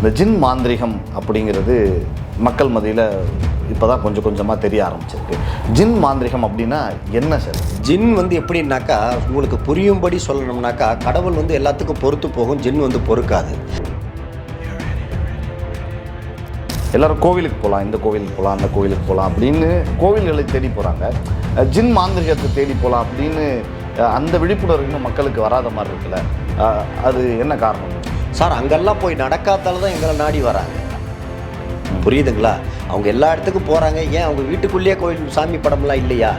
இந்த ஜின் மாந்திரிகம் அப்படிங்கிறது மக்கள் மத்தியில் இப்போ தான் கொஞ்சம் கொஞ்சமாக தெரிய ஆரம்பிச்சிருக்கு. ஜின் மாந்திரிகம் அப்படின்னா என்ன சார்? ஜின் எப்படின்னாக்கா, உங்களுக்கு புரியும்படி சொல்லணும்னாக்கா, கடவுள் எல்லாத்துக்கும் பொறுத்து போகும், ஜின் பொறுக்காது. எல்லோரும் கோவிலுக்கு போகலாம், இந்த கோவிலுக்கு போகலாம், அந்த கோவிலுக்கு போகலாம் அப்படின்னு கோவில்களை தேடி போகிறாங்க. ஜின் மாந்திரிகத்தை தேடி போகலாம் அப்படின்னு அந்த விழிப்புணர்வு இன்னும் மக்களுக்கு வராத மாதிரி இருக்குல்ல, அது என்ன காரணம் சார்? அங்கெல்லாம் போய் நடக்காதால தான் எங்களை நாடி வராங்க. புரியுதுங்களா? அவங்க எல்லா இடத்துக்கும் போகிறாங்க. ஏன் அவங்க வீட்டுக்குள்ளேயே கோயில் சாமி படம்லாம் இல்லையா?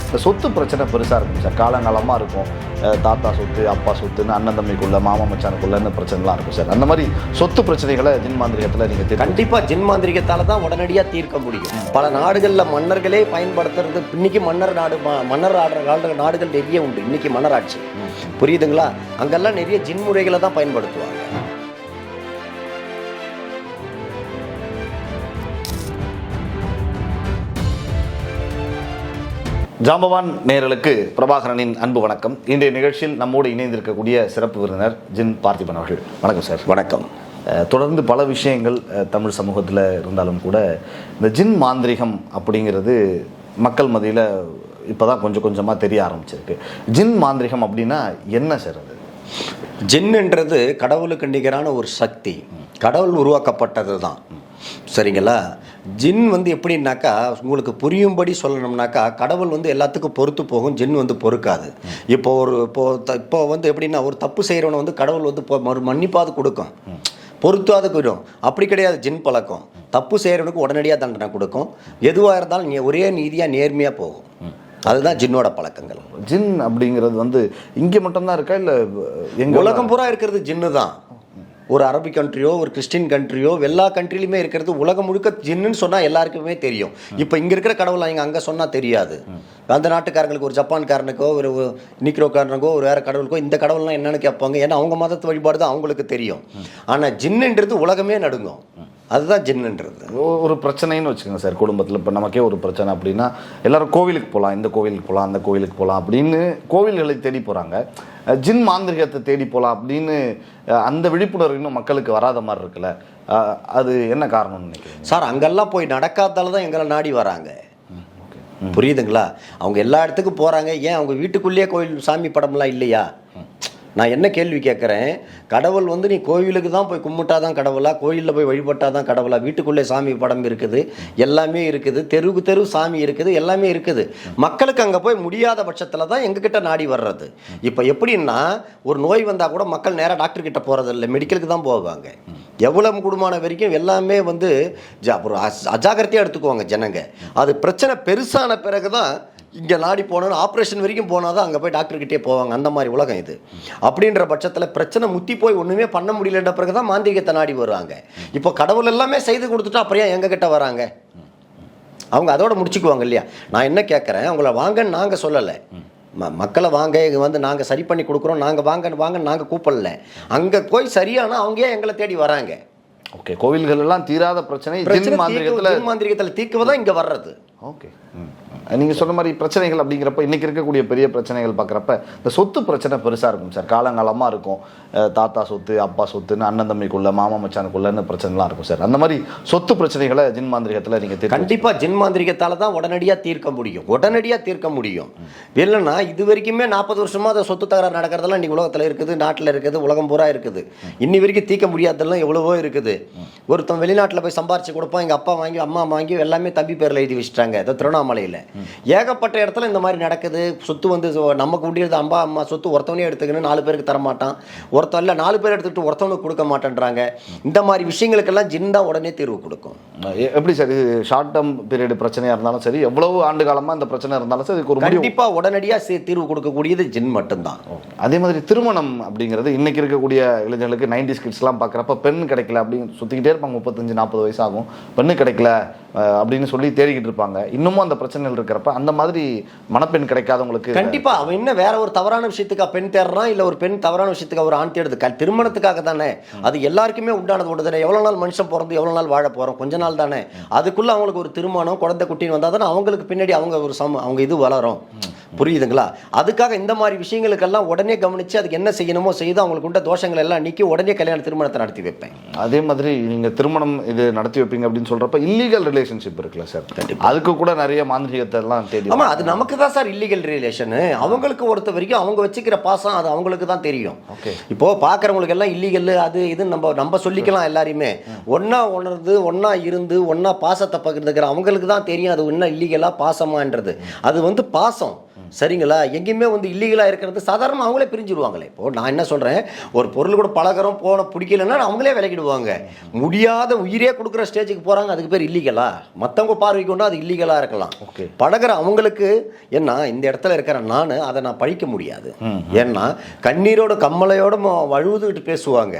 இந்த சொத்து பிரச்சனை பெருசாக இருக்கும் சார், காலங்காலமாக இருக்கும். தாத்தா சொத்து, அப்பா சொத்துன்னு, அண்ணன் தம்பிக்குள்ள, மாமா மச்சானுக்குள்ளன்னு பிரச்சனைலாம் இருக்கும் சார். அந்த மாதிரி சொத்து பிரச்சனைகளை ஜின் மாந்திரிகத்தில் நீங்கள் கண்டிப்பாக ஜின் மாந்திரிகத்தால் தான் உடனடியாக தீர்க்க முடியும். பல நாடுகளில் மன்னர்களே பயன்படுத்துறது. இன்னைக்கு மன்னர் ஆடுற நாடுகள் நிறைய உண்டு. இன்னைக்கு மன்னராட்சி, புரியுதுங்களா? அங்கெல்லாம் நிறைய ஜின் முறைகளை தான் பயன்படுத்துவாங்க. ஜாம்பவான் நேயர்களுக்கு பிரபாகரனின் அன்பு வணக்கம். இன்றைய நிகழ்ச்சியில் நம்மோடு இணைந்திருக்கக்கூடிய சிறப்பு விருந்தினர் ஜின் பார்த்திபன் அவர்கள். வணக்கம் சார். வணக்கம். தொடர்ந்து பல விஷயங்கள் தமிழ் சமூகத்தில் இருந்தாலும் கூட இந்த ஜின் மாந்திரிகம் அப்படிங்கிறது மக்கள் மத்தியில் இப்போ தான் கொஞ்சம் கொஞ்சமாக தெரிய ஆரம்பிச்சிருக்கு. ஜின் மாந்திரிகம் அப்படின்னா என்ன சார்? அது ஜின்ன்றது கடவுளுக்கு நிகரான ஒரு சக்தி, கடவுள் உருவாக்கப்பட்டது தான். சரிங்களா? ஜின் எப்படின்னாக்கா, உங்களுக்கு புரியும்படி சொல்லணும்னாக்கா, கடவுள் எல்லாத்துக்கும் பொறுத்து போகும், ஜின் பொறுக்காது. இப்போ எப்படின்னா, ஒரு தப்பு செய்கிறவனை கடவுள் மன்னிப்பாது கொடுக்கும், பொறுத்தாது போயிடும். அப்படி கிடையாது ஜின் பழக்கம். தப்பு செய்கிறவனுக்கு உடனடியாக தண்டனை கொடுக்கும். எதுவாக இருந்தாலும் ஒரே நீதியாக நேர்மையாக போகும். அதுதான் ஜின்னோட பழக்கங்கள். ஜின் அப்படிங்கிறது இங்கே மட்டும்தான் இருக்கா, இல்லை எங்கள் உலகம் பூரா இருக்கிறது ஜின்னு தான். ஒரு அரபிக் கண்ட்ரியோ, ஒரு கிறிஸ்டின் கண்ட்ரியோ, எல்லா கண்ட்ரிலையுமே இருக்கிறது. உலகம் முழுக்க ஜின்னுன்னு சொன்னால் எல்லாருக்குமே தெரியும். இப்போ இங்கே இருக்கிற கடவுள் அங்கே சொன்னால் தெரியாது. அந்த நாட்டுக்காரங்களுக்கு, ஒரு ஜப்பான்காரனுக்கோ, ஒரு நீக்ரோக்காரனுக்கோ, ஒரு வேறு கடவுளுக்கோ இந்த கடவுள்லாம் என்னென்னு கேட்பாங்க. ஏன்னா அவங்க மதத்து வழிபாடு தான் அவங்களுக்கு தெரியும். ஆனால் ஜின்னுன்றது உலகமே நடுங்கும். அதுதான் ஜின்னுன்றது. ஒரு பிரச்சனைன்னு வச்சுக்கோங்க சார், குடும்பத்தில் இப்போ நமக்கே ஒரு பிரச்சனை அப்படின்னா எல்லாரும் கோவிலுக்கு போகலாம், இந்த கோவிலுக்கு போகலாம், அந்த கோவிலுக்கு போகலாம் அப்படின்னு கோவில்களை தேடி போகிறாங்க. ஜின் மாந்திரிகத்தை தேடி போகலாம் அப்படின்னு அந்த விழிப்புணர்வு இன்னும் மக்களுக்கு வராத மாதிரி இருக்குல்ல, அது என்ன காரணம்னு நினைக்கிறீங்க சார்? அங்கெல்லாம் போய் நடக்காதால தான் எங்களை நாடி வராங்க. புரியுதுங்களா? அவங்க எல்லா இடத்துக்கும் போகிறாங்க. ஏன் அவங்க வீட்டுக்குள்ளேயே கோயில் சாமி படம்லாம் இல்லையா? நான் என்ன கேள்வி கேட்குறேன், கடவுள் நீ கோவிலுக்கு தான் போய் கும்பிட்டாதான் கடவுளா, கோயிலில் போய் வழிபட்டாதான் கடவுளா? வீட்டுக்குள்ளே சாமி படம் இருக்குது, எல்லாமே இருக்குது, தெருவுக்கு தெரு சாமி இருக்குது, எல்லாமே இருக்குது. மக்களுக்கு அங்கே போய் முடியாத பட்சத்தில் தான் எங்ககிட்ட நாடி வர்றது. இப்போ எப்படின்னா, ஒரு நோய் வந்தால் கூட மக்கள் நேராக டாக்டர்கிட்ட போகிறதில்ல, மெடிக்கலுக்கு தான் போவாங்க. எவ்வளவு குடும்பமான வரைக்கும் எல்லாமே ஒரு அஜாகிரதையாக எடுத்துக்குவாங்க ஜனங்க. அது பிரச்சனை பெருசான பிறகு தான் இங்கே நாடி போனோன்னு ஆப்ரேஷன் வரைக்கும் போனால் தான் அங்கே போய் டாக்டர்கிட்டே போவாங்க. அந்த மாதிரி உலகம் இது. அப்படின்ற பட்சத்தில் பிரச்சனை முத்தி போய் ஒன்றுமே பண்ண முடியலன்ற பிறகு தான் மாந்திரிகத்தை நாடி வருவாங்க. இப்போ கடவுள் எல்லாமே செய்து கொடுத்துட்டா அப்புறம் எங்ககிட்ட வராங்க? அவங்க அதோட முடிச்சுக்குவாங்க இல்லையா? நான் என்ன கேட்குறேன், அவங்கள வாங்கன்னு நாங்கள் சொல்லலை. மக்களை வாங்க, நாங்கள் சரி பண்ணி கொடுக்குறோம், நாங்கள் வாங்கன்னு நாங்கள் கூப்பிடல. அங்கே போய் சரியானா அவங்க எங்களை தேடி வராங்க. ஓகே, கோவில்கள் எல்லாம் தீராத பிரச்சனை ஜின் மாந்திரிகத்தில் தீர்க்கவதான் இங்கே வர்றது. ஓகே, நீங்கள் சொன்ன மாதிரி பிரச்சனைகள் அப்படிங்கிறப்ப இன்றைக்கி இருக்கக்கூடிய பெரிய பிரச்சனைகள் பார்க்குறப்ப இந்த சொத்து பிரச்சனை பெருசாக இருக்கும் சார், காலங்காலமாக இருக்கும். தாத்தா சொத்து, அப்பா சொத்துன்னு, அண்ணன் தம்பிக்குள்ள, மாமா மச்சானுக்குள்ளன்னு பிரச்சனைலாம் இருக்கும் சார். அந்த மாதிரி சொத்து பிரச்சனைகளை ஜின் மாந்திரிகத்தில் நீங்கள் கண்டிப்பாக ஜின் மாந்திரிகத்தால் தான் உடனடியாக தீர்க்க முடியும். இல்லைன்னா இது வரைக்குமே 40 வருஷமாக அதை சொத்து தகராறு நடக்கிறதெல்லாம் இன்றைக்கி உலகத்தில் இருக்குது, நாட்டில் இருக்குது, உலகம் பூரா இருக்குது. இன்னி வரைக்கும் தீர்க்க முடியாததெல்லாம் எவ்வளவோ இருக்குது. ஒருத்தன் வெளிநாட்டில் போய் சம்பாரிச்சு கொடுப்பான், எங்கள் அப்பா வாங்கி அம்மா வாங்கி எல்லாமே தம்பி பேரில் எழுதி வச்சுட்டாங்க. ஏதோ திருவண்ணாமலையில் ஏகப்பட்ட இடத்துல இந்த மாதிரி நடக்குது. சொத்து நமக்கு முடியாது, அம்மா சொத்து ஒருத்தவனே எடுத்துக்கணும், 4 பேருக்கு தரமாட்டான். ஒருத்தன் இல்லை 4 பேர் எடுத்துக்கிட்டு ஒருத்தவனுக்கு கொடுக்க மாட்டேன்றாங்க. இந்த மாதிரி விஷயங்களுக்கெல்லாம் ஜின் தான் உடனே தீர்வு கொடுக்கும். எப்படி சார், இது ஷார்ட் டேர்ம் பீரியட் பிரச்சனையாக இருந்தாலும் சரி, எவ்வளவு ஆண்டு காலமாக இந்த பிரச்சனை இருந்தாலும் சரி, இதுக்கு ஒரு கண்டிப்பாக உடனடியாக தீர்வு கொடுக்கக்கூடியது ஜின் மட்டும்தான். அதே மாதிரி திருமணம் அப்படிங்கிறது இன்னைக்கு இருக்கக்கூடிய இளைஞர்களுக்கு 90s கிட்ஸ்லாம் பார்க்குறப்ப பெண் கிடைக்கல அப்படின்னு சுற்றிக்கிட்டே இருப்பாங்க. 35-40 வயசு ஆகும், பெண்ணு கிடைக்கல அப்படின்னு சொல்லி தேடிக்கிட்டு இருப்பாங்க. இன்னமும் அந்த பிரச்சனைகள் இருக்கிறப்ப அந்த மாதிரி மணப்பெண் கிடைக்காதவங்களுக்கு கண்டிப்பாக அவன் இன்னும் வேற ஒரு தவறான விஷயத்துக்கு பெண் தேடுறான், இல்லை ஒரு பெண் தவறான விஷயத்துக்கு ஒரு ஆண் தேடுது. திருமணத்துக்காக தானே, அது எல்லாருக்குமே உண்டானது ஒன்று தானே. எவ்வளோ நாள் மனுஷன் பிறந்து எவ்வளோ நாள் வாழ போகிறோம், கொஞ்ச நாள் தானே. அதுக்குள்ளே அவங்களுக்கு ஒரு திருமணம், குழந்தை குட்டின்னு வந்தால் தானே அவங்களுக்கு பின்னாடி அவங்க ஒரு அவங்க இது வளரும். புரியுதுங்களா? அதுக்காக இந்த மாதிரி விஷயங்களுக்கெல்லாம் உடனே கவனித்து அதுக்கு என்ன செய்யணுமோ செய்து அவங்களுக்கு உண்ட தோஷங்கள் எல்லாம் நீக்கி உடனே திருமணத்தை நடத்தி வைப்பேன். அதே மாதிரி நீங்கள் திருமணம் இது நடத்தி வைப்பீங்க அப்படின்னு சொல்கிறப்ப இல்லீகல் ரிலேஷன்ஷிப் இருக்குல்ல சார், அதுக்கு கூட நிறைய மாந்திரிகத்தை எல்லாம் தேடி. ஆமாம், அது நமக்கு தான் சார் இல்லீகல் ரிலேஷனு. அவங்களுக்கு ஒருத்த வரைக்கும் அவங்க வச்சுக்கிற பாசம் அது அவங்களுக்கு தான் தெரியும். ஓகே, இப்போது பார்க்குறவங்களுக்கு எல்லாம் இல்லீகல் அது இது நம்ம சொல்லிக்கலாம். எல்லாரையுமே ஒன்றா உணர்ந்து ஒன்றா இருந்து ஒன்றா பாசத்தை பகிர்ந்துக்கிற அவங்களுக்கு தான் தெரியும் அது இன்னும் இல்லீகலாக பாசமான்றது. அது பாசம், சரிங்களா? எங்கேயுமே இல்லீகலாக இருக்கிறது சாதாரணமாக அவங்களே பிரிஞ்சிடுவாங்களே. இப்போது நான் என்ன சொல்கிறேன், ஒரு பொருள் கூட பழகிறோம் பிடிக்கலன்னா அவங்களே விலகிடுவாங்க. முடியாத உயிரே கொடுக்குற ஸ்டேஜுக்கு போகிறாங்க, அதுக்கு பேர் இல்லீகலா? மற்றவங்க பார்வைக்கு கொண்டு அது இல்லீகலாக இருக்கலாம். ஓகே, பழகிற அவங்களுக்கு என்ன இந்த இடத்துல இருக்கிற நான் அதை நான் பழிக்க முடியாது. ஏன்னா கண்ணீரோட கம்மலையோட வழுவுதுகிட்டு பேசுவாங்க.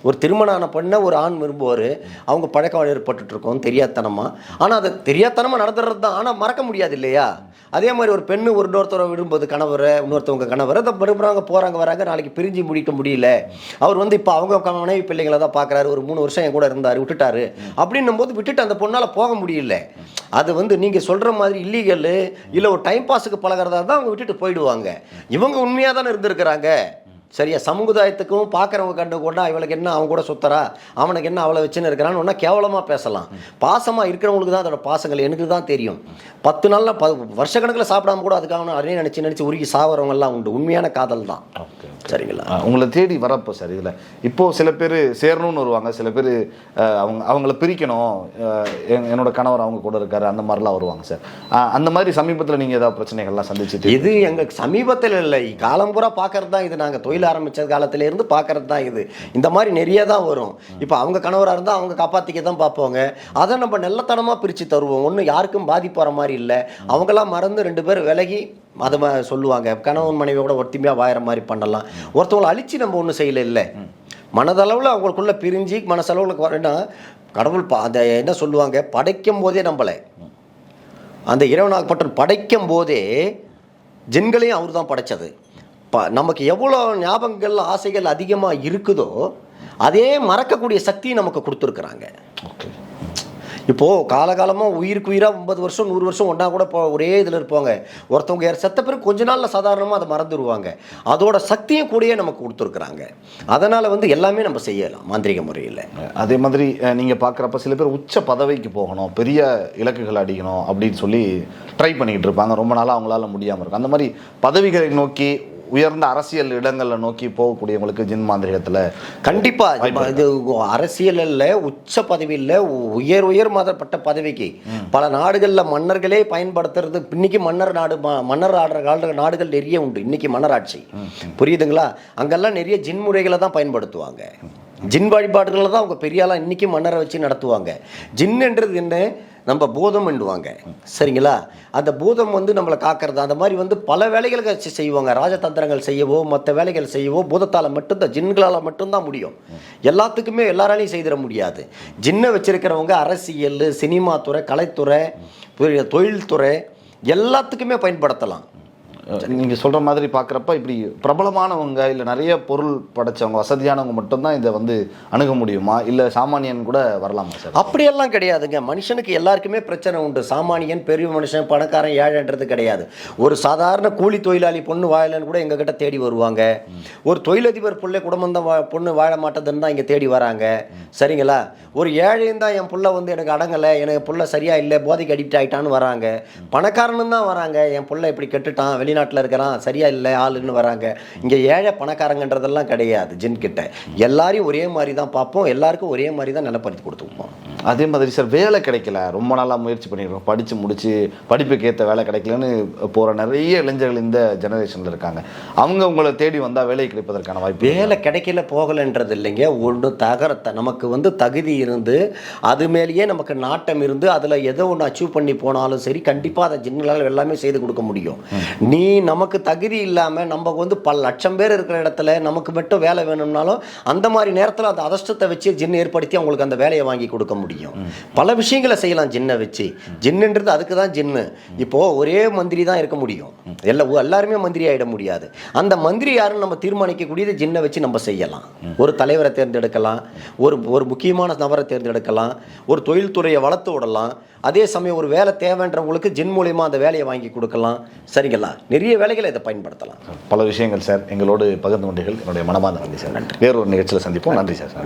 ஒரு திருமணம் பண்ண ஒரு ஆண் விரும்புவார், அவங்க பழக்கம் ஏற்பட்டு இருக்கோம் தெரியாதனமா. ஆனால் அது தெரியாதனமாக நடந்துடுறது தான், ஆனால் மறக்க முடியாது இல்லையா? அதே மாதிரி ஒரு பெண்ணு இன்னொருத்தரை விரும்புவது கணவரை, இன்னொருத்தவங்க கணவரை அதை விரும்புகிறாங்க, போகிறாங்க வராங்க, நாளைக்கு பிரிஞ்சு முடிக்க முடியல. அவர் இப்போ அவங்க மனைவி பிள்ளைங்களை தான் பார்க்குறாரு, ஒரு 3 வருஷம் என் கூட இருந்தார், விட்டுட்டாரு. அப்படின்னும் போது விட்டுட்டு அந்த பொண்ணால் போக முடியல. அது நீங்கள் சொல்கிற மாதிரி இல்லீகல் இல்லை, ஒரு டைம் பாஸுக்கு பழகிறதா தான் அவங்க விட்டுட்டு போயிடுவாங்க. இவங்க உண்மையாக தானே இருந்திருக்கிறாங்க. சரியா? சமுதாயத்துக்கும் பார்க்குறவங்க கண்டு கொண்டா இவளுக்கு என்ன அவன் கூட சுத்தரா, அவனுக்கு என்ன அவளை வச்சுன்னு இருக்கிறான்னு ஒன்றா கேவலமாக பேசலாம். பாசமாக இருக்கிறவங்களுக்கு தான் அதோட பாசங்கள் எனக்கு தான் தெரியும். 10 நாளில் வருஷக்கணக்கில் சாப்பிடாம கூட அதுக்காக அதே நினச்சி உருகி சாவறவங்கெல்லாம் உண்டு. உண்மையான காதல் தான். சரிங்களா? உங்களை தேடி வரப்போ சார் இதில் இப்போது சில பேர் சேரணும்னு வருவாங்க, சில பேர் அவங்கள பிரிக்கணும், என்னோட கணவர் அவங்க கூட இருக்காரு, அந்த மாதிரிலாம் வருவாங்க சார். அந்த மாதிரி சமீபத்தில் நீங்கள் ஏதாவது பிரச்சனைகள்லாம் சந்திச்சுட்டு? இது எங்கள் சமீபத்தில் இல்லை, காலம் பூரா பார்க்கறது தான் இது. நாங்கள் தொழில் ஆரம்பித்த காலத்திலேருந்து பார்க்கறது தான் இது. இந்த மாதிரி நிறைய தான் வரும். இப்போ அவங்க கணவராக இருந்தால் அவங்க காப்பாற்றிக்க தான் பார்ப்போங்க. அதை நம்ம நல்லத்தனமாக பிரித்து தருவோம். ஒன்றும் யாருக்கும் பாதிப்பு வர மாதிரி இல்லை. அவங்களாம் மறந்து 2 பேர் விலகி அதை சொல்லுவாங்க. கணவன் மனைவியோட ஒற்றுமையாக வாயிற மாதிரி பண்ணலாம். ஒருத்தவங்களை அழித்து நம்ம ஒன்றும் செய்யலை. இல்லை, மனதளவில் அவங்களுக்குள்ளே பிரிஞ்சு மனசளவில் வரேன்னா கடவுள் அதை என்ன சொல்லுவாங்க, படைக்கும் போதே நம்மளை அந்த இறைவனாகப்பட்ட படைக்கும் போதே ஜின்களையும் அவர் தான் படைச்சது. நமக்கு எவ்வளோ ஞாபகங்கள் ஆசைகள் அதிகமாக இருக்குதோ அதே மறக்கக்கூடிய சக்தியை நமக்கு கொடுத்துருக்குறாங்க. இப்போது காலகாலமாக உயிருக்கு உயிராக 50 வருஷம் 100 வருஷம் ஒன்றா கூட ஒரே இதில் இருப்பாங்க. ஒருத்தவங்க செத்த பிறகு கொஞ்ச நாளில் சாதாரணமாக அதை மறந்துடுவாங்க. அதோட சக்தியும் கூடயே நமக்கு கொடுத்துருக்குறாங்க. அதனால் எல்லாமே நம்ம செய்யலாம் மாந்திரிக முறையில். அதே மாதிரி நீங்கள் பார்க்குறப்ப சில பேர் உச்ச பதவிக்கு போகணும், பெரிய இலக்குகள் அடிக்கணும் அப்படின்னு சொல்லி ட்ரை பண்ணிக்கிட்டு இருப்பாங்க. ரொம்ப நாளாக அவங்களால முடியாமல் இருக்கும். அந்த மாதிரி பதவிகளை நோக்கி உயர்ந்த அரசியல் இடங்களை நோக்கி போகக்கூடியவங்களுக்கு ஜின் மாந்திரிகத்தில் கண்டிப்பாக இது அரசியலில் உச்ச பதவியில் உயர் மாதப்பட்ட பதவிக்கு பல நாடுகளில் மன்னர்களே பயன்படுத்துறது. இன்னைக்கு மன்னர் ஆடுற நாடுகள் நிறைய உண்டு. இன்னைக்கு மன்னராட்சி, புரியுதுங்களா? அங்கெல்லாம் நிறைய ஜின் முறைகளை தான் பயன்படுத்துவாங்க. ஜின் வழிபாடுகளை தான் அவங்க பெரியாலாம் இன்றைக்கி மன்னரை வச்சு நடத்துவாங்க. ஜின்ன்றது என்ன, நம்ம பூதம் எண்டுவாங்க. சரிங்களா? அந்த பூதம் நம்மளை காக்கிறது. அந்த மாதிரி பல வேலைகளை செய்வாங்க. ராஜதந்திரங்கள் செய்யவோ மற்ற வேலைகள் செய்யவோ பூதத்தால் மட்டும்தான், ஜின்களால் மட்டும்தான் முடியும். எல்லாத்துக்குமே எல்லாராலையும் செய்திட முடியாது. ஜின்னை வச்சிருக்கிறவங்க அரசியல், சினிமா துறை, கலைத்துறை, தொழில்துறை எல்லாத்துக்குமே பயன்படுத்தலாம். நீங்கள் சொல்கிற மாதிரி பார்க்குறப்ப இப்படி பிரபலமானவங்க இல்லை நிறைய பொருள் படைச்சவங்க வசதியானவங்க மட்டும்தான் இதை அணுக முடியுமா, இல்லை சாமானியன் கூட வரலாமா சார்? அப்படியெல்லாம் கிடையாதுங்க. மனுஷனுக்கு எல்லாருக்குமே பிரச்சனை உண்டு. சாமானியன், பெரிய மனுஷன், பணக்காரன், ஏழைன்றது கிடையாது. ஒரு சாதாரண கூலி தொழிலாளி பொண்ணு வாழலன்னு கூட எங்ககிட்ட தேடி வருவாங்க. ஒரு தொழிலதிபர் பிள்ளை குடும்பம் தான் பொண்ணு வாழ மாட்டேதுன்னு தான் இங்கே தேடி வராங்க. சரிங்களா? ஒரு ஏழையும் தான் என் புள்ள எனக்கு அடங்கலை, எனக்கு புள்ள சரியா இல்லை, போதைக்கு அடிக்ட் ஆகிட்டான்னு வராங்க. பணக்காரனும் தான் வராங்க, என் புள்ள இப்படி கெட்டுட்டான், வெளிநாட்டில் இருக்கிறான், சரியா இல்லை ஆளுன்னு வராங்க. இங்கே ஏழை பணக்காரங்கன்றதெல்லாம் கிடையாது. ஜின் கிட்ட எல்லாரையும் ஒரே மாதிரி தான் பார்ப்போம், எல்லாருக்கும் ஒரே மாதிரி தான் நிலப்படுத்தி கொடுத்துருப்போம். அதே மாதிரி சார், வேலை கிடைக்கல, ரொம்ப நாளாக முயற்சி பண்ணிடுறோம், படித்து முடிச்சு படிப்புக்கு ஏற்ற வேலை கிடைக்கலன்னு போகிற நிறைய இளைஞர்கள் இந்த ஜெனரேஷனில் இருக்காங்க. அவங்க உங்களை தேடி வந்தால் வேலை கிடைப்பதற்கான வாய்ப்பு? வேலை கிடைக்கல போகலைன்றது இல்லைங்க. ஒன்று தகரத்தை நமக்கு தகுதி இருந்து அது மேலேயே நமக்கு நாட்டம் இருந்து அதில் ஏதோ ஒன்று அச்சீவ் பண்ணி போனாலும் சரி, கண்டிப்பாக அதை ஜின்களால் எல்லாமே செய்து கொடுக்க முடியும். நீ நமக்கு தகுதி இல்லாமல் நம்ம பல லட்சம் பேர் இருக்கிற இடத்துல நமக்கு மட்டும் வேலை வேணும்னாலும் அந்த மாதிரி நேரத்தில் அந்த அதிர்ஷ்டத்தை வச்சு ஜின் ஏற்படுத்தி அவங்களுக்கு அந்த வேலையை வாங்கி கொடுக்க முடியும். முடியும். பல விஷயங்களை செய்யலாம் ஜின்னை வச்சு. ஜின்னுன்றது அதுக்கு தான் ஜின்னு. இப்போது ஒரே மந்திரி தான் இருக்க முடியும், எல்லாருமே மந்திரி ஆகிட முடியாது. அந்த மந்திரி யாருன்னு நம்ம தீர்மானிக்கக்கூடியது ஜின்னை வச்சு நம்ம செய்யலாம். ஒரு தலைவரை தேர்ந்தெடுக்கலாம், ஒரு முக்கியமான நபரை தேர்ந்தெடுக்கலாம், ஒரு தொழில்துறையை வளர்த்து விடலாம். அதே சமயம் ஒரு வேலை தேவைன்றவங்களுக்கு ஜின் மூலியமாக அந்த வேலையை வாங்கி கொடுக்கலாம். சரிங்களா, நிறைய வேலைகளை இதை பயன்படுத்தலாம். பல விஷயங்கள் சார் எங்களோடு பகிர்ந்து கொண்டீர்கள். என்னுடைய மனமார்ந்த நன்றி சார். நன்றி. வேறொரு நிகழ்ச்சியில் சந்திப்போம். நன்றி சார். நன்றி.